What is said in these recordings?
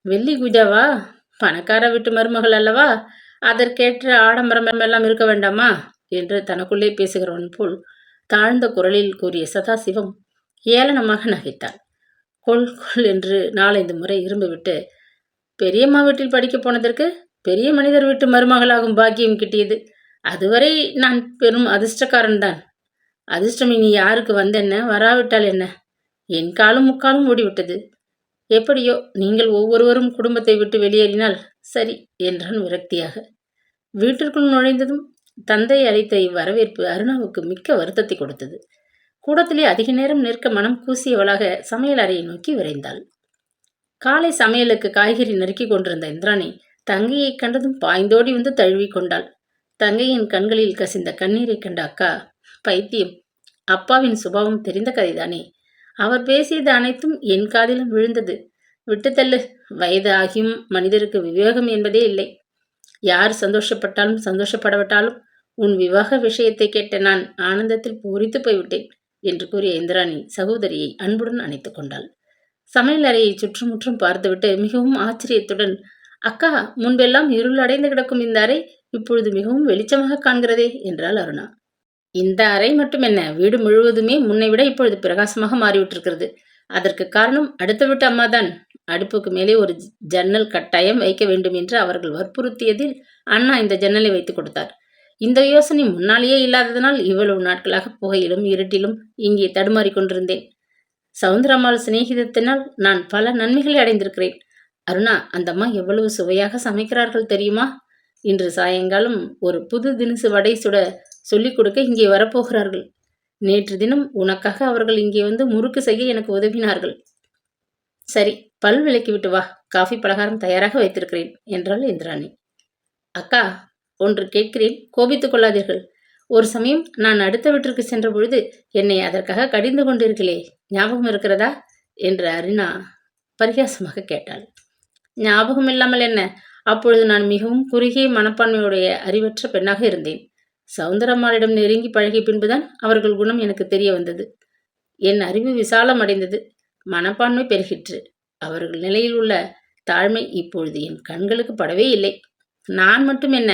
வெள்ளி குஜாவா? பணக்கார வீட்டு மருமகள் அல்லவா? அதற்கேற்ற ஆடம்பரம் எல்லாம் இருக்க வேண்டாமா என்று தனக்குள்ளே பேசுகிறவன் போல் தாழ்ந்த குரலில் கூறிய சதாசிவம் ஏளனமாக நகைத்தான். கொள் கொள் என்று 4-5 முறை இரும்புவிட்டு, பெரியம்மா வீட்டில் படிக்க போனதற்கு பெரிய மனிதர் வீட்டு மருமகளாகும் பாக்கியம் கிட்டியது. அதுவரை நான் பெரும் அதிர்ஷ்டக்காரன்தான். அதிர்ஷ்டம் இனி யாருக்கு வந்தென்ன, வராவிட்டால் என்ன? என் காலும் முக்காலும் ஓடிவிட்டது. எப்படியோ நீங்கள் ஒவ்வொருவரும் குடும்பத்தை விட்டு வெளியேறினால் சரி என்றான் விரக்தியாக. வீட்டிற்குள் நுழைந்ததும் தந்தை அளித்த இவ்வரவேற்பு அருணாவுக்கு மிக்க வருத்தத்தை கொடுத்தது. கூடத்திலே அதிக நேரம் நிற்க மனம் கூசியவளாக சமையல் அறையை நோக்கி விரைந்தாள். காலை சமையலுக்கு காய்கறி நறுக்கி கொண்டிருந்த இந்திராணி தங்கையை கண்டதும் பாய்ந்தோடி வந்து தழுவி கொண்டாள். தங்கையின் கண்களில் கசிந்த கண்ணீரை கண்ட அக்கா, பைத்தியம், அப்பாவின் சுபாவம் தெரிந்த கதைதானே. அவர் பேசியது அனைத்தும் என் காதிலும் விழுந்தது. விட்டுத்தள்ளு, வயது ஆகியும் மனிதருக்கு விவேகம் என்பதே இல்லை. யார் சந்தோஷப்பட்டாலும் சந்தோஷப்படவிட்டாலும் உன் விவாக விஷயத்தை கேட்ட நான் ஆனந்தத்தில் பூரித்து போய்விட்டேன் என்று கூறிய இந்திராணி சகோதரியை அன்புடன் அணைத்துக் கொண்டாள். சமையல் அறையை சுற்றுமுற்றும் பார்த்துவிட்டு மிகவும் ஆச்சரியத்துடன், அக்கா, முன்பெல்லாம் இருள் அடைந்து கிடக்கும் இந்த அறை இப்பொழுது மிகவும் வெளிச்சமாக காண்கிறதே என்றாள் அருணா. இந்த அறை மட்டும் என்ன, வீடு முழுவதுமே முன்னை விட இப்பொழுது பிரகாசமாக மாறிவிட்டிருக்கிறது. அதற்கு காரணம் அடுத்த வீட்டு அம்மாதான். அடுப்புக்கு மேலே ஒரு ஜன்னல் கட்டாயம் வைக்க வேண்டும் என்று அவர்கள் வற்புறுத்தியதில் அண்ணா இந்த ஜன்னலை வைத்து கொடுத்தார். இந்த யோசனை முன்னாலேயே இல்லாததனால் இவ்வளவு நாட்களாக புகையிலும் இருட்டிலும் இங்கே தடுமாறி கொண்டிருந்தேன். சவுந்தரம்மாள் சிநேகிதத்தினால் நான் பல நன்மைகளை அடைந்திருக்கிறேன். அருணா, அந்த அம்மா எவ்வளவு சுவையாக சமைக்கிறார்கள் தெரியுமா? இன்று சாயங்காலம் ஒரு புது தினுசு வடை சுட சொல்லிக் கொடுக்க இங்கே வரப்போகிறார்கள். நேற்று தினம் உனக்காக அவர்கள் இங்கே வந்து முறுக்கு செய்ய எனக்கு உதவினார்கள். சரி, பல் விளக்கி விட்டு வா, காஃபி பலகாரம் தயாராக வைத்திருக்கிறேன் என்றாள் இந்திராணி. அக்கா, ஒன்று கேட்கிறேன், கோபித்துக் கொள்ளாதீர்கள். ஒரு சமயம் நான் அடுத்த வீட்டிற்கு சென்ற பொழுது என்னை அதற்காக கடிந்து கொண்டிருக்கிறே, ஞாபகம் இருக்கிறதா என்று அருணா பரிகாசமாக கேட்டாள். ஞாபகம் இல்லாமல் என்ன? அப்பொழுது நான் மிகவும் குறுகிய மனப்பான்மையுடைய அறிவற்ற பெண்ணாக இருந்தேன். சவுந்தரம்மாளிடம் நெருங்கி பழகிய பின்புதான் அவர்கள் குணம் எனக்கு தெரிய வந்தது. என் அறிவு விசாலம் அடைந்தது, மனப்பான்மை பெருகிற்று. அவர்கள் நிலையில் உள்ள தாழ்மை இப்பொழுது என் கண்களுக்கு படவே இல்லை. நான் மட்டும் என்ன,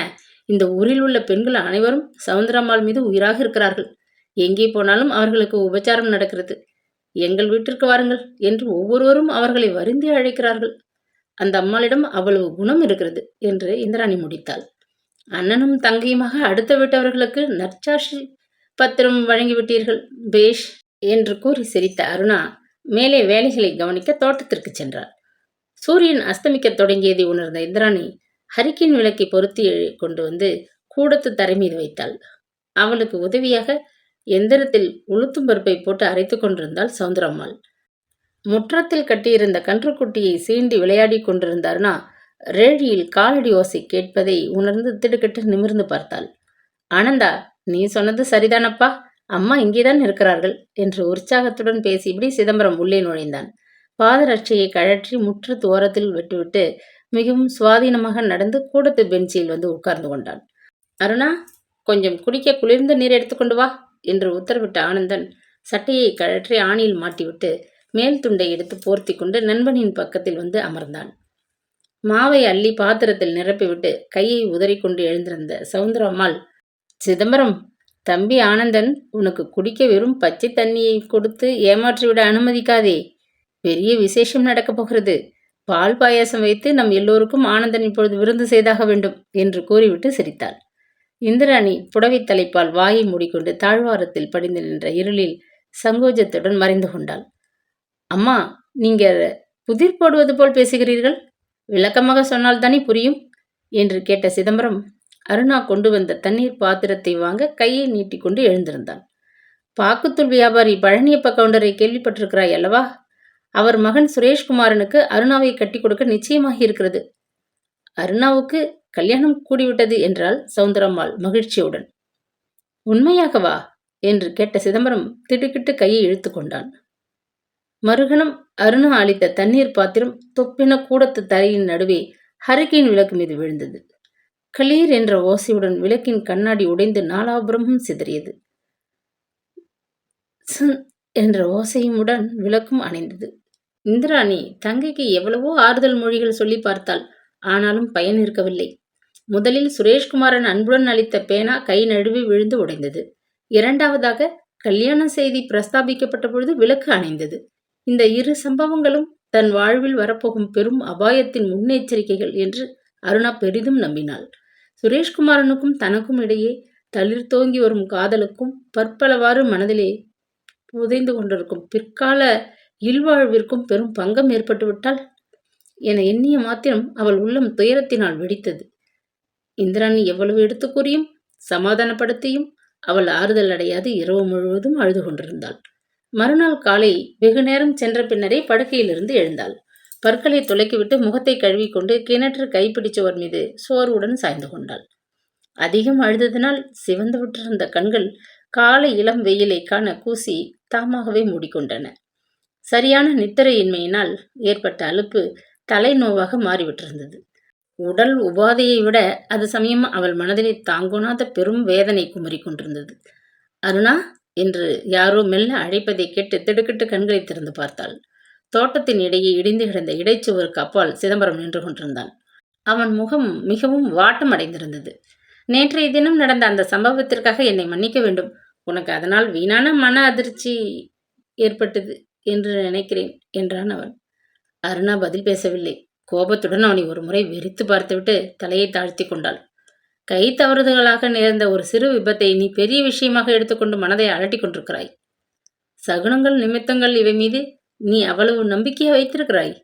இந்த ஊரில் உள்ள பெண்கள் அனைவரும் சவுந்தரம்மாள் மீது உயிராக இருக்கிறார்கள். எங்கே போனாலும் அவர்களுக்கு உபச்சாரம் நடக்கிறது. எங்கள் வீட்டிற்கு வாருங்கள் என்று ஒவ்வொருவரும் அவர்களை வருந்தி அழைக்கிறார்கள். அந்த அம்மாளிடம் அவ்வளவு குணம் இருக்கிறது என்று இந்திராணி முடித்தாள். அண்ணனும் தங்கையுமாக அடுத்த வீட்டவர்களுக்கு நற்சாட்சி பத்திரம் வழங்கிவிட்டீர்கள், பேஷ் என்று கூறி சிரித்த அருணா மேலே வேலைகளை கவனிக்க தோட்டத்திற்கு சென்றாள். சூரியன் அஸ்தமிக்க தொடங்கியதை உணர்ந்த இந்திராணி ஹரிக்கின் விளக்கை பொருத்தி கொண்டு வந்து கூடத்து தரை மீது வைத்தாள். அவளுக்கு உதவியாக எந்திரத்தில் உளுத்தும் பருப்பை போட்டு அரைத்து கொண்டிருந்தாள் சவுந்தரம்மாள். முற்றத்தில் கட்டியிருந்த கன்றுக்குட்டியை சீண்டி விளையாடி கொண்டிருந்த அருணா ரேழியில் காலடி ஓசை கேட்பதை உணர்ந்து திடுக்கிட்டு நிமிர்ந்து பார்த்தாள். ஆனந்தா, நீ சொன்னது சரிதானப்பா, அம்மா இங்கேதான் இருக்கிறார்கள் என்று உற்சாகத்துடன் பேசியபடி சிதம்பரம் உள்ளே நுழைந்தான். பாதரட்சையை கழற்றி முற்றத்து ஓரத்தில் விட்டுவிட்டு மிகவும் சுவாதீனமாக நடந்து கூடத்து பெஞ்சில் வந்து உட்கார்ந்து கொண்டான். அருணா, கொஞ்சம் குடிக்க குளிர்ந்த நீர் எடுத்துக்கொண்டு வா என்று உத்தரவிட்ட ஆனந்தன் சட்டையை கழற்றி ஆணியில் மாட்டிவிட்டு மேல் துண்டை எடுத்து போர்த்தி கொண்டு நண்பனின் பக்கத்தில் வந்து அமர்ந்தான். மாவை அள்ளி பாத்திரத்தில் நிரப்பிவிட்டு கையை உதறிக்கொண்டு எழுந்திருந்த சவுந்தரம்மாள், சிதம்பரம், தம்பி ஆனந்தன் உனக்கு குடிக்க வெறும் பச்சை தண்ணியை கொடுத்து ஏமாற்றிவிட அனுமதிக்காதே. பெரிய விசேஷம் நடக்கப் போகிறது. பால் பாயாசம் வைத்து நம் எல்லோருக்கும் ஆனந்தன் இப்பொழுது விருந்து செய்தாக வேண்டும் என்று கூறிவிட்டு சிரித்தாள். இந்திராணி புடவை தலைப்பால் வாயை மூடிக்கொண்டு தாழ்வாரத்தில் படிந்து நின்ற இருளில் சங்கோஜத்துடன் மறைந்து கொண்டாள். அம்மா, நீங்க புதிர் போடுவது போல் பேசுகிறீர்கள். விளக்கமாக சொன்னால் தானே புரியும் என்று கேட்ட சிதம்பரம் அருணா கொண்டு வந்த தண்ணீர் பாத்திரத்தை வாங்க கையை நீட்டிக்கொண்டு எழுந்திருந்தான். பாக்குத்தூள் வியாபாரி பழனியப்ப கவுண்டரை கேள்விப்பட்டிருக்கிறாய் அல்லவா? அவர் மகன் சுரேஷ்குமாரனுக்கு அருணாவை கட்டி கொடுக்க நிச்சயமாகி இருக்கிறது. அருணாவுக்கு கல்யாணம் கூடிவிட்டது என்றாள் சவுந்தரம்மாள் மகிழ்ச்சியுடன். உண்மையாகவா என்று கேட்ட சிதம்பரம் திடுக்கிட்டு கையை இழுத்து கொண்டான். மறுகணம் அருணா அளித்த தண்ணீர் பாத்திரம் தொப்பின கூடத்து தரையின் நடுவே ஹரிக்கின் விளக்கு மீது விழுந்தது. களீர் என்ற ஓசையுடன் விளக்கின் கண்ணாடி உடைந்து நாலாபுரமும் சிதறியது. என்ற ஓசையுடன் விளக்கும் அணைந்தது. இந்திராணி தங்கைக்கு எவ்வளவோ ஆறுதல் மொழிகள் சொல்லி பார்த்தாள். ஆனாலும் பயன் இருக்கவில்லை. முதலில் சுரேஷ்குமாரன் அன்புடன் அளித்த பேனா கை நழுவி விழுந்து உடைந்தது. இரண்டாவதாக கல்யாண செய்தி பிரஸ்தாபிக்கப்பட்ட பொழுது விளக்கு அணைந்தது. இந்த இரு சம்பவங்களும் தன் வாழ்வில் வரப்போகும் பெரும் அபாயத்தின் முன்னெச்சரிக்கைகள் என்று அருணா பெரிதும் நம்பினாள். சுரேஷ்குமாரனுக்கும் தனக்கும் இடையே தளிர்த்தோங்கி வரும் காதலுக்கும் பற்பலவாறு மனதிலே புதைந்து கொண்டிருக்கும் பிற்கால இல்வாழ்விற்கும் பெரும் பங்கம் ஏற்பட்டுவிட்டால் என எண்ணிய மாத்திரம் அவள் உள்ளம் துயரத்தினால் வெடித்தது. இந்திராணி எவ்வளவு எடுத்து கூறியும் சமாதானப்படுத்தியும் அவள் ஆறுதல் அடையாது இரவு முழுவதும் அழுது கொண்டிருந்தாள். மறுநாள் காலை வெகு நேரம் சென்ற பின்னரே படுக்கையிலிருந்து எழுந்தாள். பற்களை துலக்கிவிட்டு முகத்தை கழுவிக்கொண்டு கிணற்று கைப்பிடிச்சவர் மீது சோர்வுடன் சாய்ந்து கொண்டாள். அதிகம் அழுததினால் சிவந்து விட்டிருந்த கண்கள் காலை இளம் வெயிலை காண கூசி தாமாகவே மூடிக்கொண்டன. சரியான நித்திரையின்மையினால் ஏற்பட்ட அலுப்பு தலைநோவாக மாறிவிட்டிருந்தது. உடல் உபாதையை விட அது சமயம் அவள் மனதிலே தாங்குணாத பெரும் வேதனை குமரி கொண்டிருந்தது. அருணா என்று யாரோ மெல்ல அழைப்பதை கேட்டு திடுக்கிட்டு கண்களை திறந்து பார்த்தாள். தோட்டத்தின் இடையே இடிந்து கிடந்த இடைச்சுவருக்கு அப்பால் சிதம்பரம் நின்று கொண்டிருந்தான். அவன் முகம் மிகவும் வாட்டம் அடைந்திருந்தது. நேற்றைய தினம் நடந்த அந்த சம்பவத்திற்காக என்னை மன்னிக்க வேண்டும். உனக்கு அதனால் வீணான மன அதிர்ச்சி ஏற்பட்டது என்று நினைக்கிறேன் என்றான் அவன். அருணா பதில் பேசவில்லை. கோபத்துடன் அவனை ஒரு முறை வெறித்து பார்த்துவிட்டு தலையை தாழ்த்தி கொண்டாள். கை தவறுதலாக நேர்ந்த ஒரு சிறு விபத்தை நீ பெரிய விஷயமாக எடுத்துக்கொண்டு மனதை அலட்டி கொண்டிருக்கிறாய். சகுனங்கள் நிமித்தங்கள் இவை மீது நீ அவ்வளவு நம்பிக்கையை வைத்திருக்கிறாய்.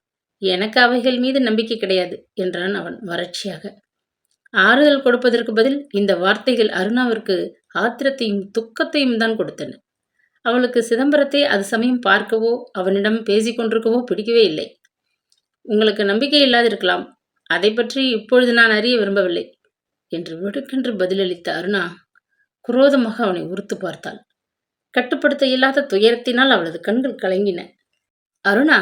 எனக்கு அவைகள் மீது நம்பிக்கை கிடையாது என்றான் அவன் வறட்சியாக. ஆறுதல் கொடுப்பதற்கு பதில் இந்த வார்த்தைகள் அருணாவிற்கு ஆத்திரத்தையும் துக்கத்தையும் தான் கொடுத்தன. அவளுக்கு சிதம்பரத்தை அது சமயம் பார்க்கவோ அவனிடம் பேசிக்கொண்டிருக்கவோ பிடிக்கவே இல்லை. உங்களுக்கு நம்பிக்கை இல்லாதிருக்கலாம், அதை பற்றி இப்பொழுது நான் அறிய விரும்பவில்லை என்று வெடுக்கென்று பதிலளித்த அருணா குரோதமாக அவனை உறுத்து பார்த்தாள். கட்டுப்படுத்த இல்லாத துயரத்தினால் அவளது கண்கள் கலங்கின. அருணா,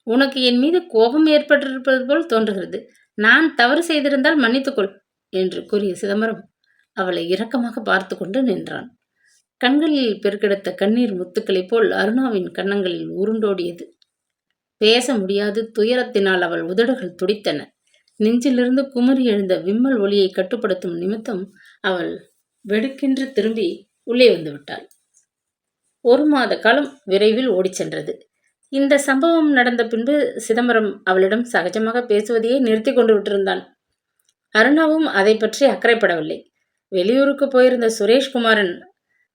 உனக்கு என் மீது கோபம் ஏற்பட்டிருப்பது போல் தோன்றுகிறது. நான் தவறு செய்திருந்தால் மன்னித்துக்கொள் என்று கூறிய சிதம்பரம் அவளை இரக்கமாக பார்த்து கொண்டு நின்றான். கண்களில் பெருக்கெடுத்த கண்ணீர் முத்துக்களைப் போல் அருணாவின் கன்னங்களில் உருண்டோடியது. பேச முடியாது துயரத்தினால் அவள் உதடுகள் துடித்தன. நெஞ்சிலிருந்து குமரி எழுந்த விம்மல் ஒளியை கட்டுப்படுத்தும் நிமித்தம் அவள் வெடுக்கென்று திரும்பி உள்ளே வந்து விட்டாள். 1 மாத காலம் விரைவில் ஓடிச் சென்றது. இந்த சம்பவம் நடந்த பின்பு சிதம்பரம் அவளிடம் சகஜமாக பேசுவதையே நிறுத்தி கொண்டு விட்டிருந்தான். அருணாவும் அதை பற்றி அக்கறைப்படவில்லை. வெளியூருக்கு போயிருந்த சுரேஷ்குமாரன்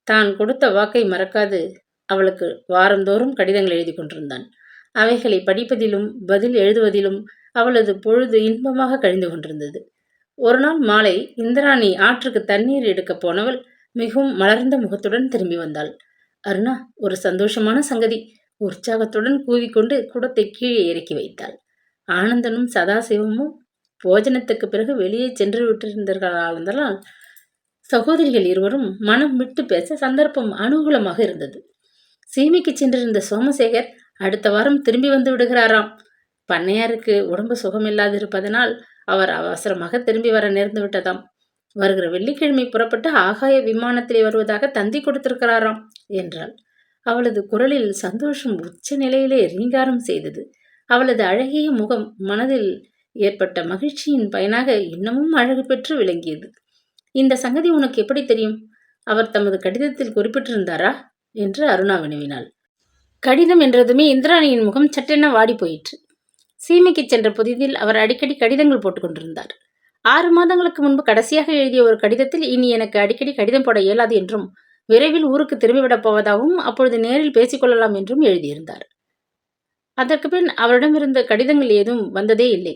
தான் கொடுத்த வாக்கை மறக்காது அவளுக்கு வாரந்தோறும் கடிதங்கள் எழுதி கொண்டிருந்தான். அவைகளை படிப்பதிலும் பதில் எழுதுவதிலும் அவளது பொழுது இன்பமாக கழிந்து கொண்டிருந்தது. ஒரு நாள் மாலை இந்திராணி ஆற்றுக்கு தண்ணீர் எடுக்கப் போனவள் மிகவும் மலர்ந்த முகத்துடன் திரும்பி வந்தாள். அருணா, ஒரு சந்தோஷமான சங்கதி! உற்சாகத்துடன் கூவிக்கொண்டு குடத்தை கீழே இறக்கி வைத்தாள். ஆனந்தனும் சதாசிவமும் போஜனத்துக்கு பிறகு வெளியே சென்று விட்டிருந்தார்களால் சகோதரிகள் இருவரும் மனம் விட்டு பேச சந்தர்ப்பம் அனுகூலமாக இருந்தது. சீமைக்கு சென்றிருந்த சோமசேகர் அடுத்த வாரம் திரும்பி வந்து விடுகிறாராம். பண்ணையாருக்கு உடம்பு சுகமில்லாதிருப்பதனால் அவர் அவசரமாக திரும்பி வர நேர்ந்து விட்டதாம். வருகிற வெள்ளிக்கிழமை புறப்பட்டு ஆகாய விமானத்திலே வருவதாக தந்தி கொடுத்திருக்கிறாராம் என்றாள். அவளது குரலில் சந்தோஷம் உச்ச நிலையிலே ரீங்காரம் செய்தது. அவளது அழகிய முகம் மனதில் ஏற்பட்ட மகிழ்ச்சியின் பயனாக இன்னமும் அழகு பெற்று விளங்கியது. இந்த சங்கதி உனக்கு எப்படி தெரியும்? அவர் தமது கடிதத்தில் குறிப்பிட்டிருந்தாரா என்று அருணா வினவினாள். கடிதம் என்றதுமே இந்திராணியின் முகம் சட்டென வாடி போயிற்று. சீமைக்கு சென்ற புதிதில் அவர் அடிக்கடி கடிதங்கள் போட்டுக் கொண்டிருந்தார். 6 மாதங்களுக்கு முன்பு கடைசியாக எழுதிய ஒரு கடிதத்தில் இனி எனக்கு அடிக்கடி கடிதம் போட இயலாது என்றும் விரைவில் ஊருக்கு திரும்பிவிடப் போவதாகவும் அப்பொழுது நேரில் பேசிக்கொள்ளலாம் என்றும் எழுதியிருந்தார். அதற்கு பின் அவரிடமிருந்த கடிதங்கள் ஏதும் வந்ததே இல்லை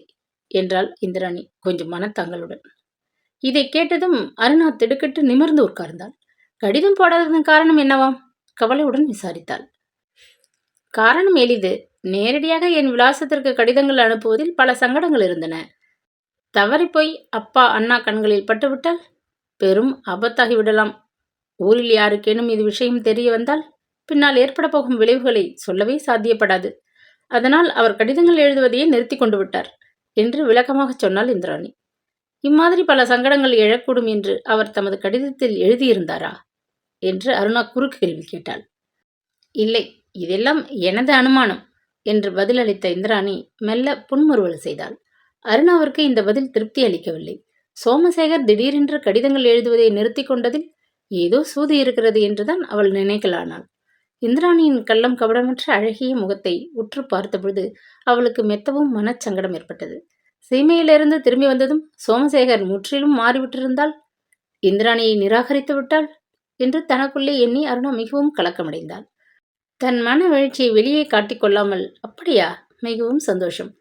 என்றாள் இந்திராணி கொஞ்சம் மனத்தாங்களுடன். இதை கேட்டதும் அருணா திடுக்கிட்டு நிமிர்ந்து உட்கார்ந்தாள். கடிதம் போடாததன் காரணம் என்னவாம்? கவலையுடன் விசாரித்தாள். காரணம் எளிது. நேரடியாக என் விலாசத்திற்கு கடிதங்கள் அனுப்புவதில் பல சங்கடங்கள் இருந்தன. தவறிப்போய் அப்பா அண்ணா கண்களில் பட்டுவிட்டால் பெரும் ஆபத்தாகிவிடலாம். ஊரில் யாருக்கேனும் இது விஷயம் தெரிய வந்தால் பின்னால் ஏற்பட போகும் விளைவுகளை சொல்லவே சாத்தியப்படாது. அதனால் அவர் கடிதங்கள் எழுதுவதையே நிறுத்தி கொண்டு விட்டார் என்று விளக்கமாக சொன்னாள் இந்திராணி. இம்மாதிரி பல சங்கடங்கள் எழக்கூடும் என்று அவர் தமது கடிதத்தில் எழுதியிருந்தாரா என்று அருணா குறுக்கு கேள்வி கேட்டாள். இல்லை, இதெல்லாம் எனது அனுமானம். என்று பதிலளித்த இந்திராணி மெல்ல புன்முறுவல் செய்தாள். அருணாவிற்கு இந்த பதில் திருப்தி அளிக்கவில்லை. சோமசேகர் திடீரென்று கடிதங்கள் எழுதுவதை நிறுத்தி கொண்டதில் ஏதோ சூது இருக்கிறது என்றுதான் அவள் நினைக்கலானாள். இந்திராணியின் கள்ளம் கபடமற்ற அழகிய முகத்தை உற்று பார்த்தபொழுது அவளுக்கு மெத்தவும் மனச்சங்கடம் ஏற்பட்டது. சீமையிலிருந்து திரும்பி வந்ததும் சோமசேகர் முற்றிலும் மாறிவிட்டிருந்தால், இந்திராணியை நிராகரித்து விட்டாள் என்று தனக்குள்ளே எண்ணி அருணா மிகவும் கலக்கமடைந்தாள். தன் மன வீழ்ச்சியை வெளியே காட்டிக்கொள்ளாமல், அப்படியா, மிகவும் சந்தோஷம்.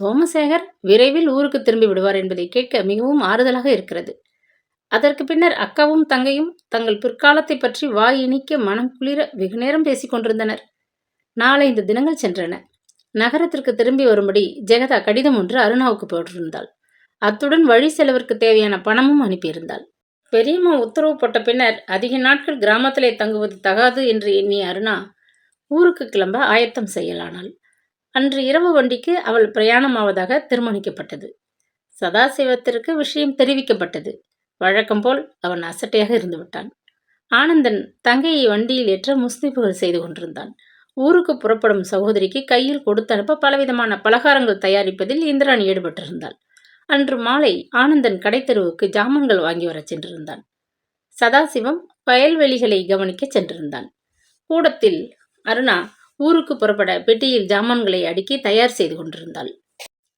சோமசேகர் விரைவில் ஊருக்கு திரும்பி விடுவார் என்பதை கேட்க மிகவும் ஆறுதலாக இருக்கிறது. அதற்கு பின்னர் அக்காவும் தங்கையும் தங்கள் பிற்காலத்தை பற்றி வாய் இனிக்க மனம் குளிர வெகுநேரம் பேசிக் கொண்டிருந்தனர். 4-5 தினங்கள் சென்றன. நகரத்திற்கு திரும்பி வரும்படி ஜெகதா கடிதம் ஒன்று அருணாவுக்கு போட்டிருந்தாள். அத்துடன் வழி செலவிற்கு தேவையான பணமும் அனுப்பியிருந்தாள். பெரியம்மா உத்தரவு போட்ட பின்னர் அதிக நாட்கள் கிராமத்திலே தங்குவது தகாது என்று எண்ணிய அருணா ஊருக்கு கிளம்ப ஆயத்தம் செய்யலானாள். அன்று இரவு வண்டிக்கு அவள் பிரயாணமாவதாக தீர்மானிக்கப்பட்டது. சதாசிவத்திற்கு விஷயம் தெரிவிக்கப்பட்டது. வழக்கம் போல் அவன் அசட்டையாக இருந்து விட்டான். ஆனந்தன் தங்கையை வண்டியில் ஏற்ற முஸ்தீப்புகள் செய்து கொண்டிருந்தான். ஊருக்கு புறப்படும் சகோதரிக்கு கையில் கொடுத்து அனுப்ப பலவிதமான பலகாரங்கள் தயாரிப்பதில் இந்திராணி ஈடுபட்டிருந்தாள். அன்று மாலை ஆனந்தன் கடைத்தெருவுக்கு ஜாமான்கள் வாங்கி வரச் சென்றிருந்தான். சதாசிவம் வயல்வெளிகளை கவனிக்க சென்றிருந்தான். கூடத்தில் அருணா ஊருக்கு புறப்பட பெட்டியில் ஜாமான்களை அடுக்கி தயார் செய்து கொண்டிருந்தாள்.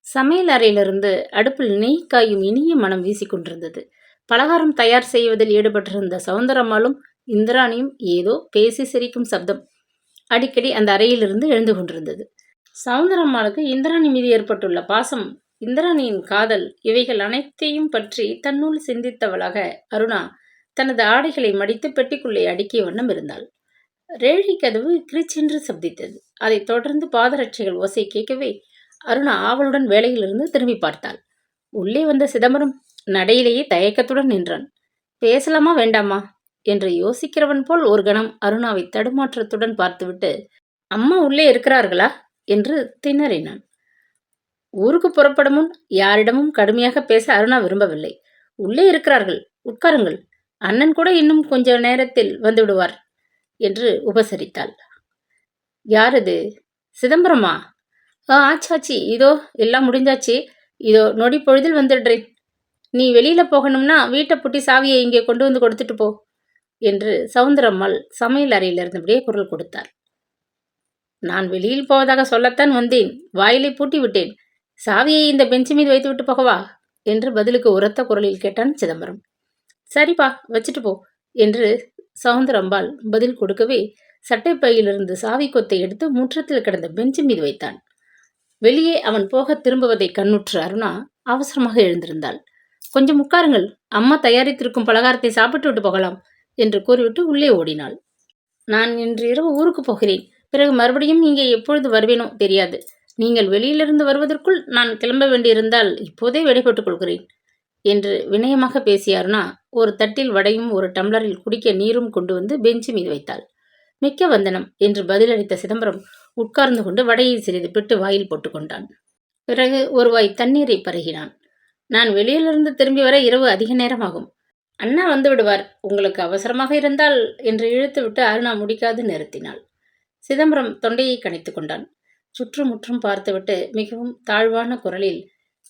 சமையல் அறையிலிருந்து அடுப்பில் நெய் காயும் இனிய மனம் வீசிக்கொண்டிருந்தது. பலகாரம் தயார் செய்வதில் ஈடுபட்டிருந்த சவுந்தரம்மாளும் இந்திராணியும் ஏதோ பேசி சிரிக்கும் சப்தம் அடிக்கடி அந்த அறையிலிருந்து எழுந்து கொண்டிருந்தது. சவுந்தரம்மாளுக்கு இந்திராணி மீது ஏற்பட்டுள்ள பாசம், இந்திராணியின் காதல், இவைகள் அனைத்தையும் பற்றி தன்னுள் சிந்தித்தவளாக அருணா தனது ஆடைகளை மடித்து பெட்டிக்குள்ளே அடுக்கிய வண்ணம் இருந்தாள். ரேழி கதவு கிரிச்சென்று சப்தித்தது. அதைத் தொடர்ந்து பாதரட்சைகள் ஓசை கேட்கவே அருணா ஆவலுடன் வேலையிலிருந்து திரும்பி பார்த்தாள். உள்ளே வந்த சிதம்பரம் நடையிலேயே தயக்கத்துடன் நின்றான். பேசலாமா வேண்டாமா என்று யோசிக்கிறவன் போல் ஒரு கணம் அருணாவை தடுமாற்றத்துடன் பார்த்துவிட்டு, அம்மா உள்ளே இருக்கிறார்களா என்று திணறினான். ஊருக்கு புறப்படும் முன் யாரிடமும் கடுமையாக பேச அருணா விரும்பவில்லை. உள்ளே இருக்கிறார்கள், உட்காருங்கள், அண்ணன் கூட இன்னும் கொஞ்ச நேரத்தில் வந்து விடுவார் என்று உபசரித்தாள். யாரது? சிதம்பரமா? ஆச்சாச்சி, இதோ எல்லாம் முடிஞ்சாச்சு, இதோ நொடி பொழுதில் வந்துடுறேன். நீ வெளியில போகணும்னா வீட்டை பூட்டி சாவியை இங்கே கொண்டு வந்து கொடுத்துட்டு போ என்று சவுந்தரம்மாள் சமையல் அறையில் இருந்தபடியே குரல் கொடுத்தார். நான் வெளியில் போவதாக சொல்லத்தான் வந்தேன், வாயிலை பூட்டி விட்டேன். சாவியை இந்த பெஞ்சு மீது வைத்து விட்டு போகவா என்று பதிலுக்கு உரத்த குரலில் கேட்டான் சிதம்பரம். சரிப்பா, வச்சுட்டு போ என்று சவுந்தரம்பாள் பதில் கொடுக்கவே சட்டைப்பையிலிருந்து சாவி கொத்தை எடுத்து முற்றத்தில் கிடந்த பெஞ்சு மீது வைத்தான். வெளியே அவன் போக திரும்புவதை கண்ணுற்ற அருணா அவசரமாக எழுந்திருந்தாள். கொஞ்சம் உட்காருங்கள், அம்மா தயாரித்திருக்கும் பலகாரத்தை சாப்பிட்டு விட்டு போகலாம் என்று கூறிவிட்டு உள்ளே ஓடினாள். நான் இன்று இரவு ஊருக்கு போகிறேன். பிறகு மறுபடியும் இங்கே எப்பொழுது வருவேனோ தெரியாது. நீங்கள் வெளியிலிருந்து வருவதற்குள் நான் கிளம்ப வேண்டியிருந்தால் இப்போதே விடைபெற்றுக் கொள்கிறேன் என்று வினயமாக பேசிய அருணா ஒரு தட்டில் வடையும் ஒரு டம்ளரில் குடிக்க நீரும் கொண்டு வந்து பெஞ்சு மீது வைத்தாள். மிக்க வந்தனம் என்று பதிலளித்த சிதம்பரம் உட்கார்ந்து கொண்டு வடையை சிறிது பிட்டு வாயில் போட்டுக்கொண்டான். பிறகு ஒரு வாய் தண்ணீரை பருகினான். நான் வெளியிலிருந்து திரும்பி வர இரவு அதிக நேரமாகும். அண்ணா வந்து விடுவார், உங்களுக்கு அவசரமாக இருந்தால் என்று இழுத்துவிட்டு அருணா முடிக்காது நிறுத்தினாள். சிதம்பரம் தொண்டையை கனைத்து கொண்டான். சுற்றுமுற்றும் பார்த்துவிட்டு மிகவும் தாழ்வான குரலில்,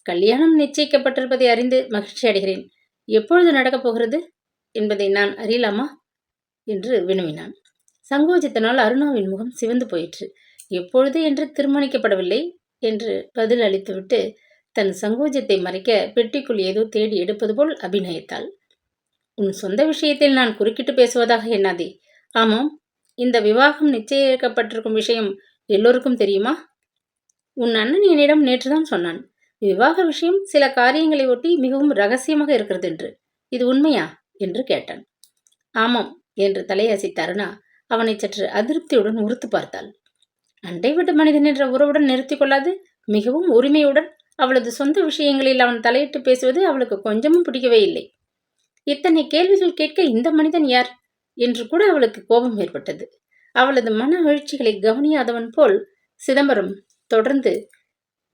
கல்யாணம் நிச்சயிக்கப்பட்டிருப்பதை அறிந்து மகிழ்ச்சி அடைகிறேன். எப்பொழுது நடக்கப் போகிறது என்பதை நான் அறியலாமா என்று வினவினான். சங்கோஜத்தினால் அருணாவின் முகம் சிவந்து போயிற்று. எப்பொழுது என்று தீர்மானிக்கப்படவில்லை என்று பதில் அளித்துவிட்டு தன் சங்கோஜத்தை மறைக்க பெட்டிக்குள் ஏதோ தேடி எடுப்பது போல் அபிநயித்தாள். உன் சொந்த விஷயத்தில் நான் குறுக்கிட்டு பேசுவதாக எண்ணாதே. ஆமாம், இந்த விவாகம் நிச்சயிக்கப்பட்டிருக்கும் விஷயம் எல்லோருக்கும் தெரியுமா? உன் அண்ணன் என்னிடம் நேற்றுதான் சொன்னான். விவாக விஷயம் சில காரியங்களை ஒட்டி மிகவும் ரகசியமாக இருக்கிறது என்று. இது உண்மையா என்று கேட்டான். ஆமாம் என்று தலையசைத்த அருணா அவனை சற்று அதிருப்தியுடன் உறுத்து பார்த்தாள். அண்டை விட்டு மனிதன் என்ற உறவுடன் நிறுத்தி கொள்ளாது மிகவும் உரிமையுடன் அவளது சொந்த விஷயங்களில் அவன் தலையிட்டு பேசுவது அவளுக்கு கொஞ்சமும் பிடிக்கவே இல்லை. இத்தனை கேள்விகள் கேட்க இந்த மனிதன் யார் என்று கூட அவளுக்கு கோபம் ஏற்பட்டது. அவளது மன வீழ்ச்சிகளை கவனியாதவன் போல் சிதம்பரம் தொடர்ந்து,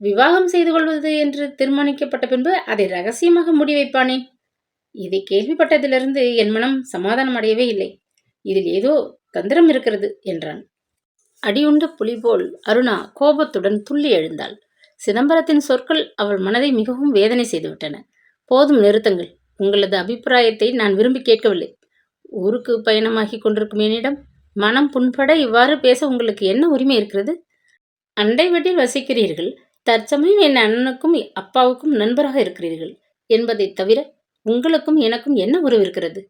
விவாகம் செய்து கொள்வது என்று தீர்மானிக்கப்பட்ட பின்பு அதை ரகசியமாக முடிவைப்பானேன்? இதை கேள்விப்பட்டதிலிருந்து என் மனம் சமாதானம் அடையவே இல்லை. இதில் ஏதோ தந்திரம் இருக்கிறது என்றான். அடியுண்ட புலி போல் அருணா கோபத்துடன் துள்ளி எழுந்தாள். சிதம்பரத்தின் சொற்கள் அவள் மனதை மிகவும் வேதனை செய்துவிட்டன. போதும், நிறுத்துங்கள். உங்களது அபிப்பிராயத்தை நான் விரும்பி கேட்கவில்லை. ஊருக்கு பயணமாகி கொண்டிருக்கும் என்னிடம் மனம் புண்பட இவ்வாறு பேச உங்களுக்கு என்ன உரிமை இருக்கிறது? அண்டை வீட்டில் வசிக்கிறீர்கள். தற்சமயம் என் அண்ணனுக்கும் அப்பாவுக்கும் நண்பராக இருக்கிறீர்கள் என்பதை தவிர உங்களுக்கும் எனக்கும் என்ன உறவு இருக்கிறது?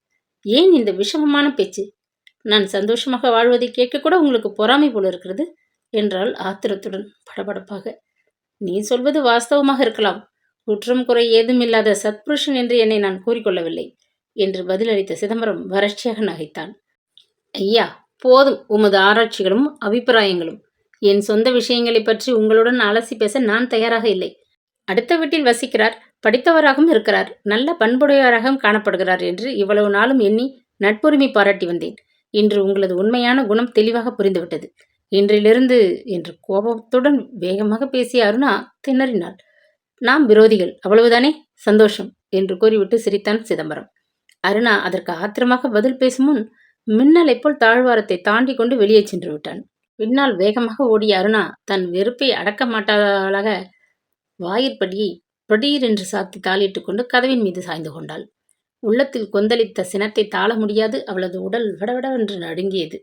ஏன் இந்த விஷமமான பேச்சு? நான் சந்தோஷமாக வாழ்வதை கேட்கக்கூட உங்களுக்கு பொறாமை போல இருக்கிறது என்றாள் ஆத்திரத்துடன் படபடப்பாக. நீ சொல்வது வாஸ்தவமாக இருக்கலாம். குற்றம் குறை ஏதுமில்லாத சத்புருஷன் என்று என்னை நான் கூறிக்கொள்ளவில்லை என்று பதிலளித்த சிதம்பரம் வறட்சியாக நகைத்தான். ஐயா, போதும் உமது ஆராய்ச்சிகளும் அபிப்பிராயங்களும். என் சொந்த விஷயங்களை பற்றி உங்களுடன் அலசி பேச நான் தயாராக இல்லை. அடுத்த வீட்டில் வசிக்கிறார், படித்தவராகவும் இருக்கிறார், நல்ல பண்புடையவராகவும் காணப்படுகிறார் என்று இவ்வளவு நாளும் எண்ணி நட்புரிமை பாராட்டி வந்தேன். இன்று உங்களது உண்மையான குணம் தெளிவாக புரிந்துவிட்டது. இன்றிலிருந்து என்று கோபத்துடன் வேகமாக பேசிய அருணா திணறினாள். நாம் விரோதிகள், அவ்வளவுதானே? சந்தோஷம் என்று கூறிவிட்டு சிரித்தான் சிதம்பரம். அருணா அதற்கு ஆத்திரமாக பதில் பேசும் முன் மின்னலைப் போல் தாழ்வாரத்தை தாண்டி கொண்டு வெளியே சென்று விட்டான். பின்னால் வேகமாக ஓடிய அருணா தன் வெறுப்பை அடக்க மாட்டாளாக வாயிற்படியை படீரென்று சாத்தி தாளிட்டுக் கொண்டு கதவின் மீது சாய்ந்து கொண்டாள். உள்ளத்தில் கொந்தளித்த சினத்தை தாள முடியாது அவளது உடல் விடவிடவென்று நடுங்கியது.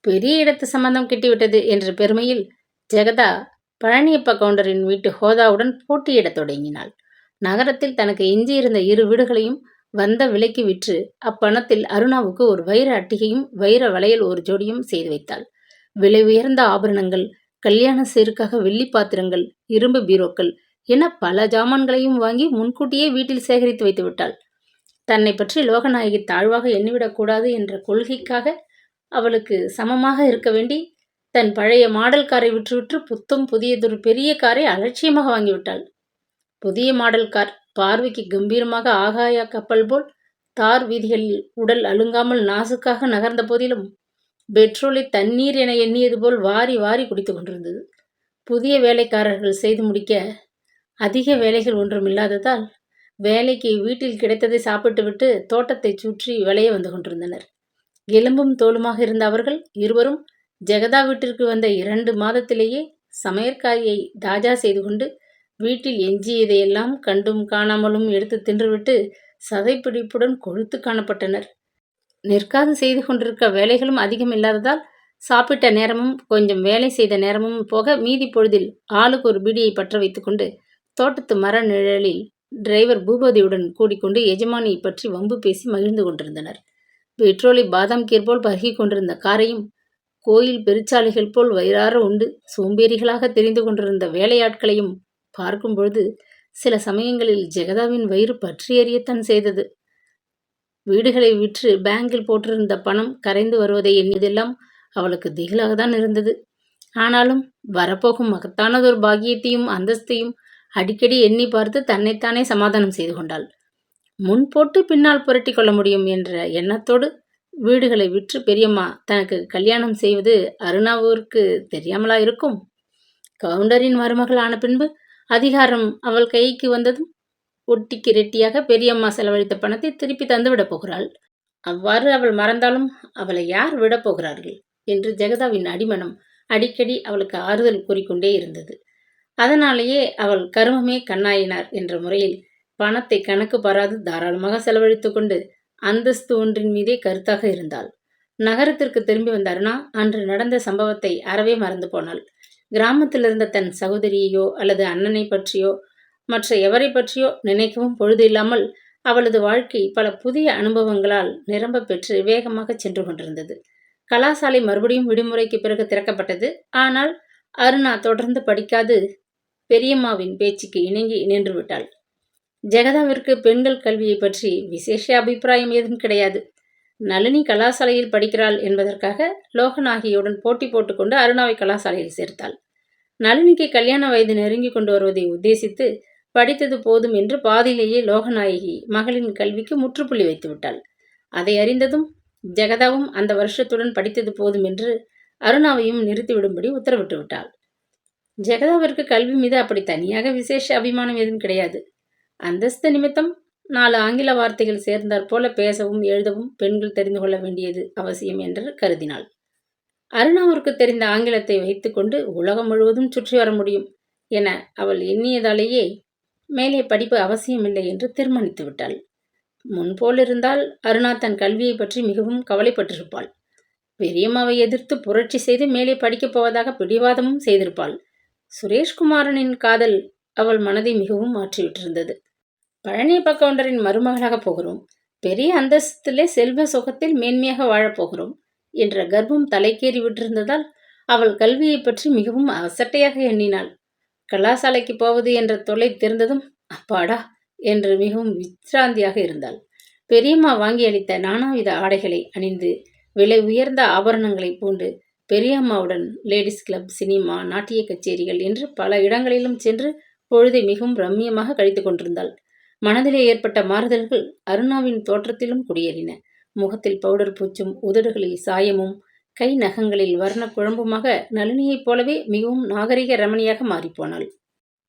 பெரிய இடத்து சம்பந்தம் கிட்டிவிட்டது என்ற பெருமையில் ஜெகதா பழனியப்ப கவுண்டரின் வீட்டு ஹோதாவுடன் போட்டியிடத் தொடங்கினாள். நகரத்தில் தனக்கு எஞ்சியிருந்த 2 வீடுகளையும் வந்த விலைக்கு விற்று அப்பணத்தில் அருணாவுக்கு ஒரு வைர அட்டிகையும் வைர வளையல் ஒரு ஜோடியும் செய்து வைத்தாள். விலை உயர்ந்த ஆபரணங்கள், கல்யாண சீருக்காக வெள்ளி பாத்திரங்கள், இரும்பு பீரோக்கள் என பல ஜாமான்களையும் வாங்கி முன்கூட்டியே வீட்டில் சேகரித்து வைத்து விட்டாள். தன்னை பற்றி லோகநாயகி தாழ்வாக எண்ணிவிடக்கூடாது என்ற கொள்கைக்காக அவளுக்கு சமமாக இருக்க வேண்டி தன் பழைய மாடல் காரை விற்றுவிட்டு புத்தம் புதியதொரு பெரிய காரை அலட்சியமாக வாங்கிவிட்டாள். புதிய மாடல் கார் பார்வைக்கு கம்பீரமாக ஆகாய கப்பல் போல் தார் வீதிகளில் உடல் அழுங்காமல் நாசுக்காக நகர்ந்த போதிலும் பெட்ரோலை தண்ணீர் என எண்ணியது போல் வாரி வாரி குடித்து கொண்டிருந்தது. புதிய வேலைக்காரர்கள் செய்து முடிக்க அதிக வேலைகள் ஒன்றும் இல்லாததால் வேலைக்கு வீட்டில் கிடைத்ததை சாப்பிட்டுவிட்டு தோட்டத்தை சுற்றி விளைய வந்து கொண்டிருந்தனர். எலும்பும் தோலுமாக இருந்த அவர்கள் இருவரும் ஜெகதா வீட்டிற்கு வந்த 2 மாதத்திலேயே சமையற்காரியை தாஜா செய்து கொண்டு வீட்டில் எஞ்சியதையெல்லாம் கண்டும் காணாமலும் எடுத்து தின்றுவிட்டு சதைப்பிடிப்புடன் கொழுத்து காணப்பட்டனர். நிற்காது செய்து கொண்டிருக்க வேலைகளும் அதிகம் இல்லாததால் சாப்பிட்ட நேரமும் கொஞ்சம் வேலை செய்த நேரமும் போக மீதி பொழுதில் ஆளுக்கு ஒரு பீடியை பற்ற வைத்துக்கொண்டு தோட்டத்து மர நிழலில் டிரைவர் பூபதியுடன் கூடிக்கொண்டு எஜமானியை பற்றி வம்பு பேசி மகிழ்ந்து கொண்டிருந்தனர். பெட்ரோலை பாதாம் கீர் போல் பருகி கொண்டிருந்த காரையும் கோயில் பெருச்சாலைகள் போல் வயிறார உண்டு சோம்பேறிகளாக தெரிந்து கொண்டிருந்த வேலையாட்களையும் பார்க்கும் பொழுது சில சமயங்களில் ஜெகதாவின் வயிறு பற்றி எறியத்தான் செய்தது. வீடுகளை விற்று பேங்கில் போட்டிருந்த பணம் கரைந்து வருவதை எண்ணியதெல்லாம் அவளுக்கு திகிலாகத்தான் இருந்தது. ஆனாலும் வரப்போகும் மகத்தானதொரு பாக்கியத்தையும் அந்தஸ்தையும் அடிக்கடி எண்ணி பார்த்து தன்னைத்தானே சமாதானம் செய்து கொண்டாள். முன் போட்டு பின்னால் புரட்டி கொள்ள முடியும் என்ற எண்ணத்தோடு வீடுகளை விற்று பெரியம்மா தனக்கு கல்யாணம் செய்வது அருணாவிற்கு தெரியாமலா இருக்கும்? கவுண்டரின் மருமகள் ஆன பின்பு அதிகாரம் அவள் கைக்கு வந்ததும் ஒட்டிக்கு ரெட்டியாக பெரியம்மா செலவழித்த பணத்தை திருப்பி தந்துவிடப் போகிறாள். அவ்வாறு அவள் மறந்தாலும் அவளை யார் விடப் போகிறார்கள் என்று ஜெகதாவின் அடிமனம் அடிக்கடி அவளுக்கு ஆறுதல் கூறிக்கொண்டே இருந்தது. அதனாலேயே அவள் கருமமே கண்ணாயினார் என்ற முறையில் பணத்தை கணக்கு பாராது தாராளமாக செலவழித்து கொண்டு அந்தஸ்து ஒன்றின் மீதே கருத்தாக இருந்தாள். நகரத்திற்கு திரும்பி வந்த அருணா அன்று நடந்த சம்பவத்தை அறவே மறந்து போனாள். கிராமத்தில் இருந்த தன் சகோதரியையோ அல்லது அண்ணனை பற்றியோ மற்ற எவரை பற்றியோ நினைக்கவும் பொழுது இல்லாமல் அவளது வாழ்க்கை பல புதிய அனுபவங்களால் நிரம்ப பெற்று வேகமாக சென்று கொண்டிருந்தது. கலாசாலை மறுபடியும் விடுமுறைக்கு பிறகு திறக்கப்பட்டது. ஆனால் அருணா தொடர்ந்து படிக்காது பெரியம்மாவின் பேச்சுக்கு இணங்கி நின்று விட்டாள். ஜெகதாவிற்கு பெண்கள் கல்வியை பற்றி விசேஷ அபிப்பிராயம் ஏதும் கிடையாது. நளினி கலாசாலையில் படிக்கிறாள் என்பதற்காக லோகநாயகியுடன் போட்டி போட்டுக்கொண்டு அருணாவை கலாசாலையில் சேர்த்தாள். நளினிக்கு கல்யாண வயது நெருங்கி கொண்டு வருவதை உத்தேசித்து படித்தது போதும் என்று பாதியிலேயே லோகநாயகி மகளின் கல்விக்கு முற்றுப்புள்ளி வைத்து விட்டாள். அதை அறிந்ததும் ஜெகதாவும் அந்த வருஷத்துடன் படித்தது போதும் என்று அருணாவையும் நிறுத்திவிடும்படி உத்தரவிட்டு விட்டாள். ஜெகதாவிற்கு கல்வி மீது அப்படி தனியாக விசேஷ அபிமானம் எதுவும் கிடையாது. அந்தஸ்து நிமித்தம் 4 ஆங்கில வார்த்தைகள் சேர்ந்தாற் போல பேசவும் எழுதவும் பெண்கள் தெரிந்து கொள்ள வேண்டியது அவசியம் என்று கருதினாள். அருணாவிற்கு தெரிந்த ஆங்கிலத்தை வைத்துக்கொண்டு உலகம் முழுவதும் சுற்றி வர முடியும் என அவள் எண்ணியதாலேயே மேலே படிப்பு அவசியமில்லை என்று தீர்மானித்து விட்டாள். முன்போலிருந்தால் அருணா தன் கல்வியை பற்றி மிகவும் கவலைப்பட்டிருப்பாள். பெரியம்மாவை எதிர்த்து புரட்சி செய்து மேலே படிக்கப் போவதாக பிடிவாதமும் செய்திருப்பாள். சுரேஷ்குமாரனின் காதல் அவள் மனதை மிகவும் மாற்றிவிட்டிருந்தது. பழனியப்ப கவுண்டரின் மருமகளாக போகிறோம், பெரிய அந்தஸ்திலே செல்வ சுகத்தில் மேன்மையாக வாழப்போகிறோம் என்ற கர்ப்பம் தலைக்கேறி விட்டிருந்ததால் அவள் கல்வியை பற்றி மிகவும் அசட்டையாக எண்ணினாள். கலாசாலைக்கு போவது என்ற தொல்லை தெரிந்ததும் அப்பாடா என்று மிகவும் விச்ராந்தியாக இருந்தாள். பெரியம்மா வாங்கி அளித்த நானாவித ஆடைகளை அணிந்து விலை உயர்ந்த ஆபரணங்களை பூண்டு பெரியம்மாவுடன் லேடிஸ் கிளப், சினிமா, நாட்டிய கச்சேரிகள் என்று பல இடங்களிலும் சென்று பொழுதை மிகவும் ரம்மியமாக கழித்து கொண்டிருந்தாள். மனதிலே ஏற்பட்ட மாறுதல்கள் அருணாவின் தோற்றத்திலும் குடியேறின. முகத்தில் பவுடர் பூச்சும், உதடுகளில் சாயமும், கை நகங்களில் வர்ண குழம்புமாக நளினியைப் போலவே மிகவும் நாகரிக ரமணியாக மாறிப்போனாள்.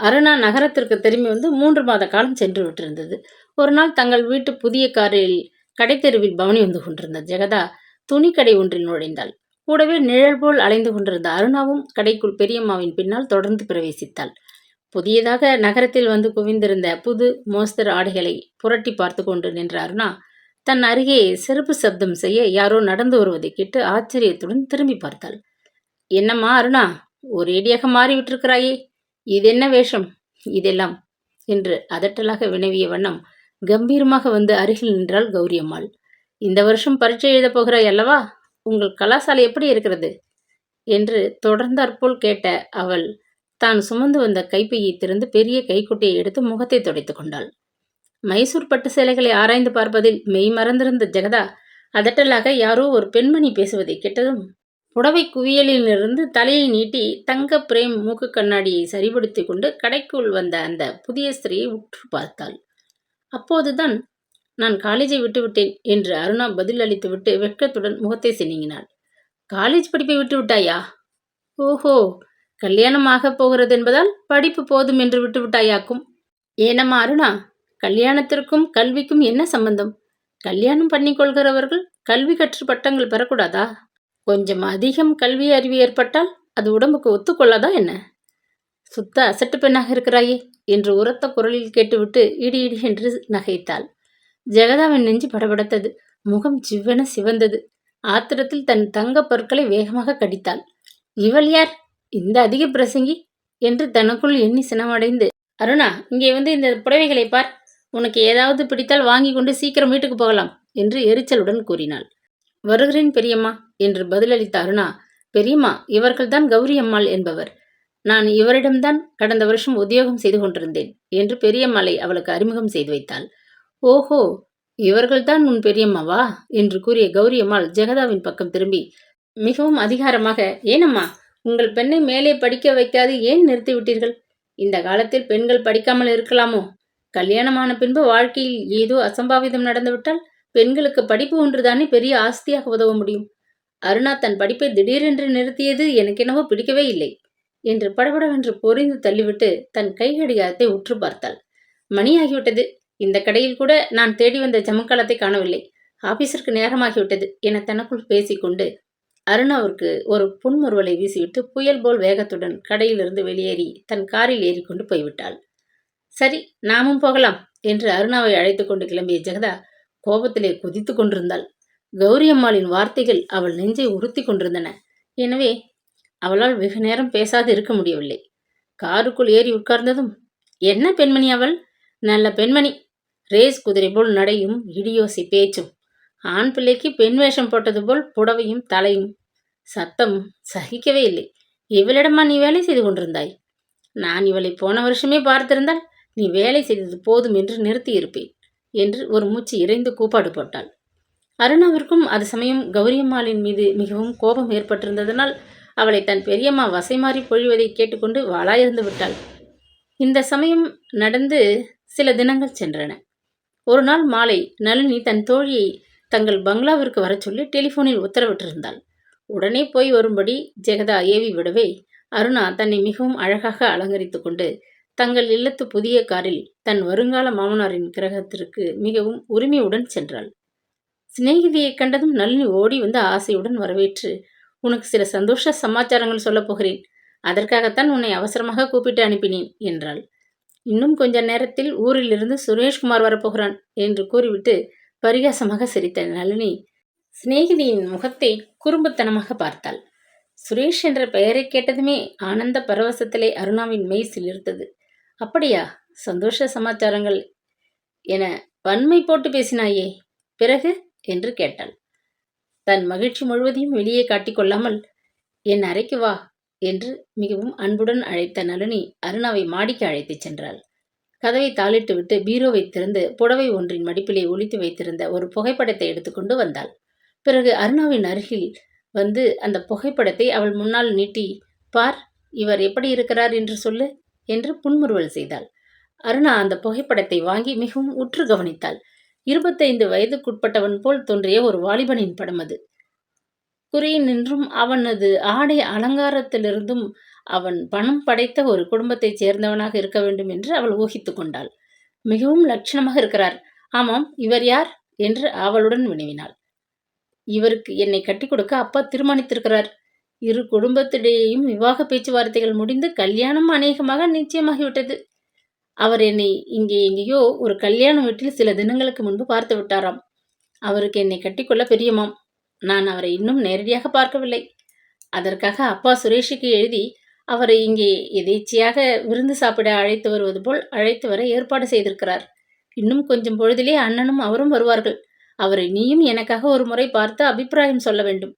அருணா நகரத்திற்கு திரும்பி வந்து 3 மாத காலம் சென்று விட்டிருந்தது. ஒரு நாள் தங்கள் வீட்டு புதிய காரில் கடைத்தெருவில் பவனி வந்து கொண்டிருந்த ஜெகதா துணிக்கடை ஒன்றில் நுழைந்தாள். கூடவே நிழல் போல் அலைந்து கொண்டிருந்த அருணாவும் கடைக்குள் பெரியம்மாவின் பின்னால் தொடர்ந்து பிரவேசித்தாள். புதியதாக நகரத்தில் வந்து குவிந்திருந்த புது மோஸ்தர் ஆடைகளை புரட்டி பார்த்து கொண்டு நின்ற அருணா தன் அருகே செருப்பு சப்தம் செய்ய யாரோ நடந்து வருவதை கேட்டு ஆச்சரியத்துடன் திரும்பி பார்த்தாள். என்னம்மா அருணா, ஒரேடியாக மாறிவிட்டிருக்கிறாயே, இதென்ன வேஷம் இதெல்லாம் என்று அதட்டலாக வினவிய வண்ணம் கம்பீரமாக வந்து அருகில் நின்றாள் கௌரியம்மாள். இந்த வருஷம் பரீட்சை எழுதப் போகிறாய் அல்லவா, உங்கள் கலாசாலை எப்படி இருக்கிறது என்று தொடர்ந்தாற்போல் கேட்ட அவள் தான் சுமந்து வந்த கைப்பையை திறந்து பெரிய கைக்குட்டையை எடுத்து முகத்தை துடைத்து கொண்டாள். மைசூர் பட்டு சேலைகளை ஆராய்ந்து பார்ப்பதில் மெய் மறந்திருந்த ஜெகதா அதட்டலாக யாரோ ஒரு பெண்மணி பேசுவதை கேட்டதும் புடவை குவியலிலிருந்து தலையை நீட்டி தங்க பிரேம் மூக்கு கண்ணாடியை சரிபடுத்தி கொண்டு கடைக்குள் வந்த அந்த புதிய ஸ்திரியை உற்று பார்த்தாள். அப்போதுதான் நான் காலேஜை விட்டுவிட்டேன் என்று அருணா பதில் அளித்துவிட்டு வெட்கத்துடன் முகத்தை சினிங்கினாள். காலேஜ் படிப்பை விட்டு விட்டாயா? ஓஹோ, கல்யாணமாக போகிறது என்பதால் படிப்பு போதும் என்று விட்டு விட்டாயாக்கும். ஏனம்மா அருணா, கல்யாணத்திற்கும் கல்விக்கும் என்ன சம்பந்தம்? கல்யாணம் பண்ணிக்கொள்கிறவர்கள் கல்வி கற்று பட்டங்கள் பெறக்கூடாதா? கொஞ்சம் அதிகம் கல்வி அறிவு ஏற்பட்டால் அது உடம்புக்கு ஒத்துக்கொள்ளாதா என்ன? சுத்த அசட்டு பெண்ணாக இருக்கிறாயே என்று உரத்த குரலில் கேட்டுவிட்டு இடி இடி என்று நகைத்தாள். ஜெகதாவின் நெஞ்சு படபடத்தது. முகம் சிவ்வென சிவந்தது. ஆத்திரத்தில் தன் தங்க பற்களை வேகமாக கடித்தாள். இவள் யார், இந்த அதிக பிரசங்கி என்று தனக்குள் எண்ணி சினமடைந்து, அருணா, இங்கே வந்து இந்த புடவைகளை பார், உனக்கு ஏதாவது பிடித்தால் வாங்கி கொண்டு சீக்கிரம் வீட்டுக்கு போகலாம் என்று எரிச்சலுடன் கூறினாள். வருகிறேன் பெரியம்மா என்று பதிலளித்த அருணா, பெரியம்மா, இவர்கள்தான் கௌரி அம்மாள் என்பவர். நான் இவரிடம்தான் கடந்த வருஷம் உத்தியோகம் செய்து கொண்டிருந்தேன் என்று பெரியம்மாளை அவளுக்கு அறிமுகம் செய்து வைத்தாள். ஓஹோ, இவர்கள்தான் உன் பெரியம்மாவா என்று கூறிய கௌரி அம்மாள் ஜெகதாவின் பக்கம் திரும்பி மிகவும் அதிகாரமாக, ஏனம்மா, உங்கள் பெண்ணை மேலே படிக்க வைக்காது ஏன் நிறுத்திவிட்டீர்கள்? இந்த காலத்தில் பெண்கள் படிக்காமல் இருக்கலாமோ? கல்யாணமான பின்பு வாழ்க்கையில் ஏதோ அசம்பாவிதம் நடந்துவிட்டால் பெண்களுக்கு படிப்பு ஒன்றுதானே பெரிய ஆஸ்தியாக உதவ முடியும். அருணா தன் படிப்பை திடீரென்று நிறுத்தியது எனக்கெனவோ பிடிக்கவே இல்லை என்று படபடவென்று பொறிந்து தள்ளிவிட்டு தன் கைகடிகாரத்தை உற்று பார்த்தாள். மணியாகிவிட்டது. இந்த கடையில் கூட நான் தேடி வந்த ஜமுக்காலத்தை காணவில்லை. ஆபீஸிற்கு நேரமாகிவிட்டது என தனக்குள் பேசிக்கொண்டு அருணாவிற்கு ஒரு புன்முறுவலை வீசிவிட்டு புயல் போல் வேகத்துடன் கடையிலிருந்து வெளியேறி தன் காரில் ஏறிக்கொண்டு போய்விட்டாள். சரி, நாமும் போகலாம் என்று அருணாவை அழைத்து கொண்டு கிளம்பிய ஜெகதா கோபத்திலே குதித்து கொண்டிருந்தாள். கௌரியம்மாளின் வார்த்தைகள் அவள் நெஞ்சை உறுத்தி கொண்டிருந்தன. எனவே அவளால் வெகு நேரம் பேசாது இருக்க முடியவில்லை. காருக்குள் ஏறி உட்கார்ந்ததும், என்ன பெண்மணி அவள்? நல்ல பெண்மணி, ரேஸ் குதிரை போல் நடையும் இடியோசி பேச்சும், ஆண் பிள்ளைக்கு பெண் வேஷம் போட்டது போல் புடவையும் தலையும், சத்தம் சகிக்கவே இல்லை. இவளிடமா நீ வேலை செய்து கொண்டிருந்தாய்? நான் இவளை போன வருஷமே பார்த்திருந்தால் நீ வேலை செய்தது போதும் என்று நிறுத்தியிருப்பேன் என்று ஒரு மூச்சு இறைந்து கூப்பாடு போட்டாள். அருணாவிற்கும் அது சமயம் கௌரியம்மாளின் மீது மிகவும் கோபம் ஏற்பட்டிருந்ததனால் அவளை தன் பெரியம்மா வசைமாறி பொழிவதை கேட்டுக்கொண்டு வாளாயிருந்து விட்டாள். இந்த சமயம் நடந்து சில தினங்கள் சென்றன. ஒரு நாள் மாலை நளினி தன் தோழியை தங்கள் பங்களாவிற்கு வர சொல்லி டெலிஃபோனில் உத்தரவிட்டிருந்தாள். உடனே போய் வரும்படி ஜெகதா ஏவி விடவே அருணா தன்னை மிகவும் அழகாக அலங்கரித்து கொண்டு தங்கள் இல்லத்து புதிய காரில் தன் வருங்கால மாமனாரின் கிரகத்திற்கு மிகவும் உரிமையுடன் சென்றாள். சிநேகிதியை கண்டதும் நளினி ஓடி வந்து ஆசையுடன் வரவேற்று உனக்கு சில சந்தோஷ சமாச்சாரங்கள் சொல்லப் போகிறேன். அதற்காகத்தான் உன்னை அவசரமாக கூப்பிட்டு அனுப்பினேன் என்றாள். இன்னும் கொஞ்ச நேரத்தில் ஊரிலிருந்து சுரேஷ்குமார் வரப்போகிறான் என்று கூறிவிட்டு பரிகாசமாக சிரித்த நளினி சிநேகிதியின் முகத்தை குறும்புத்தனமாக பார்த்தாள். சுரேஷ் என்ற பெயரை கேட்டதுமே ஆனந்த பரவசத்திலே அருணாவின் மெய் சிலிர்த்தது. அப்படியா, சந்தோஷ சமாச்சாரங்கள் என வன்மை போட்டு பேசினாயே, பிறகு என்று கேட்டாள். தன் மகிழ்ச்சி முழுவதையும் வெளியே காட்டிக்கொள்ளாமல், என் அறைக்கு வா என்று மிகவும் அன்புடன் அழைத்த நளினி அருணாவை மாடிக்கு அழைத்துச் சென்றாள். கதவை தாளிட்டு விட்டு பீரோவை திறந்து புடவை ஒன்றின் மடிப்பிலே ஒளித்து வைத்திருந்த ஒரு புகைப்படத்தை எடுத்துக்கொண்டு வந்தாள். பிறகு அருணாவின் அருகில் வந்து அந்த புகைப்படத்தை அவள் முன்னால் நீட்டி, பார், இவர் எப்படி இருக்கிறார் என்று சொல்லு என்று புன்முறுவல் செய்தாள். அருணா அந்த புகைப்படத்தை வாங்கி மிகவும் உற்று கவனித்தாள். 25 வயதுக்குட்பட்டவன் போல் தோன்றிய ஒரு வாலிபனின் படம் அது. குறியினின்றும் அவனது ஆடை அலங்காரத்திலிருந்தும் அவன் பணம் படைத்த ஒரு குடும்பத்தைச் சேர்ந்தவனாக இருக்க வேண்டும் என்று அவள் ஊகித்து கொண்டாள். மிகவும் லட்சணமாக இருக்கிறார். ஆமாம், இவர் யார் என்று அவளுடன் வினவினாள். இவருக்கு என்னை கட்டிக் கொடுக்க அப்பா தீர்மானித்திருக்கிறார். இரு குடும்பத்திடையேயும் விவாக பேச்சுவார்த்தைகள் முடிந்து கல்யாணம் அநேகமாக நிச்சயமாகிவிட்டது. அவர் என்னை இங்கே எங்கேயோ ஒரு கல்யாண வீட்டில் சில தினங்களுக்கு முன்பு பார்த்து விட்டாராம். அவருக்கு என்னை கட்டிக்கொள்ள பிரியமாம். நான் அவரை இன்னும் நேரடியாக பார்க்கவில்லை. அதற்காக அப்பா சுரேஷுக்கு எழுதி அவரை இங்கே எதேச்சையாக விருந்து சாப்பிட அழைத்து வருவது போல் அழைத்து வர ஏற்பாடு செய்திருக்கிறார். இன்னும் கொஞ்சம் பொழுதிலே அண்ணனும் அவரும் வருவார்கள். அவரை நீயும் எனக்காக ஒரு முறை பார்த்து அபிப்பிராயம் சொல்ல வேண்டும்.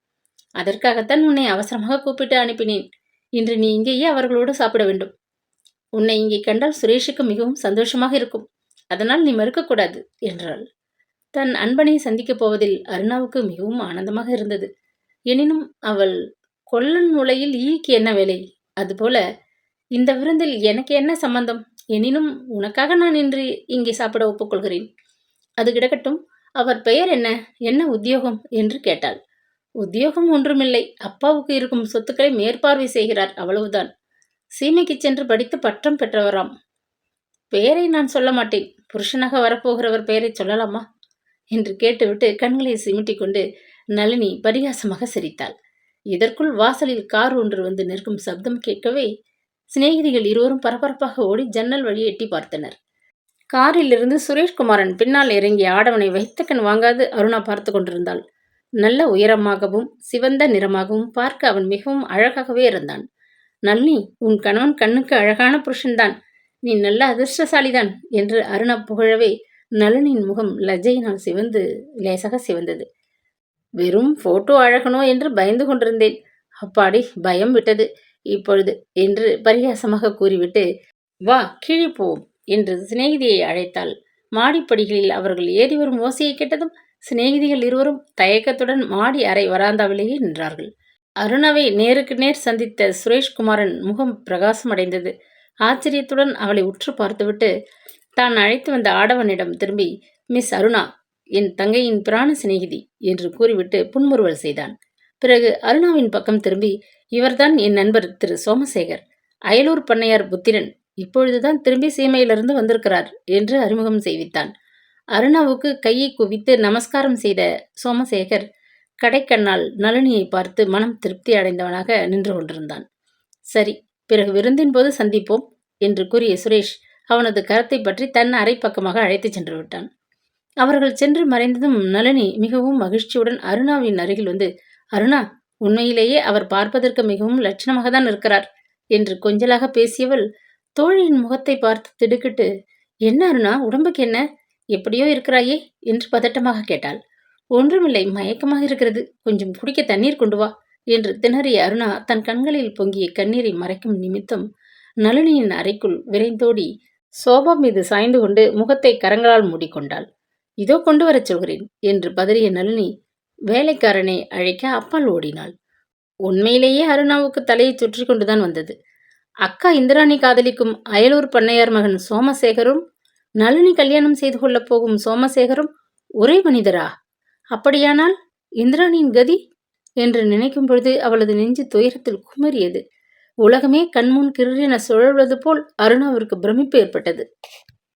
அதற்காகத்தான் உன்னை அவசரமாக கூப்பிட்டு அனுப்பினேன். இன்று நீ இங்கேயே அவர்களோடு சாப்பிட வேண்டும். உன்னை இங்கே கண்டால் சுரேஷுக்கு மிகவும் சந்தோஷமாக இருக்கும். அதனால் நீ மறுக்கக்கூடாது என்றாள். தன் அன்பனை சந்திக்கப் போவதில் அருணாவுக்கு மிகவும் ஆனந்தமாக இருந்தது. எனினும் அவள் கொல்லன் உலையில் ஈக்கு என்ன வேலை? அதுபோல இந்த விருந்தில் எனக்கு என்ன சம்பந்தம்? எனினும் உனக்காக நான் இன்று இங்கே சாப்பிட ஒப்புக்கொள்கிறேன். அது கிடக்கட்டும். அவர் பெயர் என்ன, என்ன உத்தியோகம் என்று கேட்டாள். உத்தியோகம் ஒன்றுமில்லை. அப்பாவுக்கு இருக்கும் சொத்துக்களை மேற்பார்வை செய்கிறார், அவ்வளவுதான். சீமைக்கு சென்று படித்து பட்டம் பெற்றவராம். பெயரை நான் சொல்ல மாட்டேன். புருஷனாக வரப்போகிறவர் பெயரை சொல்லலாமா என்று கேட்டுவிட்டு கண்களை சிமிட்டிக் கொண்டு நளினி பரிகாசமாக சிரித்தாள். இதற்குள் வாசலில் கார் ஒன்று வந்து நிற்கும் சப்தம் கேட்கவே சிநேகிதிகள் இருவரும் பரபரப்பாக ஓடி ஜன்னல் வழி எட்டி பார்த்தனர். காரிலிருந்து சுரேஷ்குமாரன் பின்னால் இறங்கிய ஆடவனை வைத்தக்கன் வாங்காது அருணா பார்த்து கொண்டிருந்தாள். நல்ல உயரமாகவும் சிவந்த நிறமாகவும் பார்க்க அவன் மிகவும் அழகாகவே இருந்தான். நளினி, உன் கணவன் கண்ணுக்கு அழகான புருஷன்தான். நீ நல்ல அதிர்ஷ்டசாலிதான் என்று அருணா புகழவே நளினியின் முகம் லஜ்ஜையினால் லேசாக சிவந்தது. வெறும் போட்டோ அழகனோ என்று பயந்து கொண்டிருந்தேன். அப்பாடி, பயம் விட்டது இப்பொழுது என்று பரிகாசமாக கூறிவிட்டு, வா கீழே போவோம் என்று சிநேகிதியை அழைத்தாள். மாடிப்படிகளில் அவர்கள் ஏறி வரும் ஓசையை கேட்டதும் சிநேகிதிகள் இருவரும் தயக்கத்துடன் மாடி அறை வராந்தாவிலேயே நின்றார்கள். அருணாவை நேருக்கு நேர் சந்தித்த சுரேஷ்குமாரன் முகம் பிரகாசமடைந்தது. ஆச்சரியத்துடன் அவளை உற்று பார்த்துவிட்டு தான் அழைத்து வந்த ஆடவனிடம் திரும்பி, மிஸ் அருணா, என் தங்கையின் பிராண சிநேகிதி என்று கூறிவிட்டு புன்முறுவல் செய்தான். பிறகு அருணாவின் பக்கம் திரும்பி, இவர்தான் என் நண்பர் திரு சோமசேகர், அயலூர் பண்ணையார் புத்திரன். இப்பொழுதுதான் திரும்பி சீமையிலிருந்து வந்திருக்கிறார் என்று அறிமுகம் செய்வித்தான். அருணாவுக்கு கையை குவித்து நமஸ்காரம் செய்த சோமசேகர் கடைக்கண்ணால் நளினியை பார்த்து மனம் திருப்தி அடைந்தவனாக நின்று கொண்டிருந்தான். சரி, பிறகு விருந்தின் போது சந்திப்போம் என்று கூறிய சுரேஷ் அவனது கரத்தை பற்றி தன் அறை பக்கமாக அழைத்துச் சென்று விட்டான். அவர்கள் சென்று மறைந்ததும் நளினி மிகவும் மகிழ்ச்சியுடன் அருணாவின் அருகில் வந்து, அருணா, உண்மையிலேயே அவர் பார்ப்பதற்கு மிகவும் லட்சணமாக தான் இருக்கிறார் என்று கொஞ்சலாக பேசியவள் தோழியின் முகத்தை பார்த்து திடுக்கிட்டு, என்ன அருணா, உடம்புக்கு என்ன, எப்படியோ இருக்கிறாயே என்று பதட்டமாக கேட்டாள். ஒன்றுமில்லை, மயக்கமாக இருக்கிறது, கொஞ்சம் குடிக்க தண்ணீர் கொண்டு வா என்று திணறிய அருணா தன் கண்களில் பொங்கிய கண்ணீரை மறைக்கும் நிமித்தம் நளினியின் அறைக்குள் விரைந்தோடி சோபா மீது சாய்ந்து கொண்டு முகத்தை கரங்களால் மூடிக்கொண்டாள். இதோ கொண்டு வரச் சொல்கிறேன் என்று பதறிய நளினி வேலைக்காரனை அழைக்க அப்பால் ஓடினாள். உண்மையிலேயே அருணாவுக்கு தலையை சுற்றி கொண்டுதான் வந்தது. அக்கா இந்திராணி காதலிக்கும் அயலூர் பண்ணையார் மகன் சோமசேகரும் நளினி கல்யாணம் செய்து கொள்ளப் போகும் சோமசேகரும் ஒரே மனிதரா? அப்படியானால் இந்திராணியின் கதி என்று நினைக்கும் பொழுது அவளது நெஞ்சு துயரத்தில் குமரியது. உலகமே கண்முன் கிரென சுழல்வது போல் அருணாவிற்கு பிரமிப்பு ஏற்பட்டது.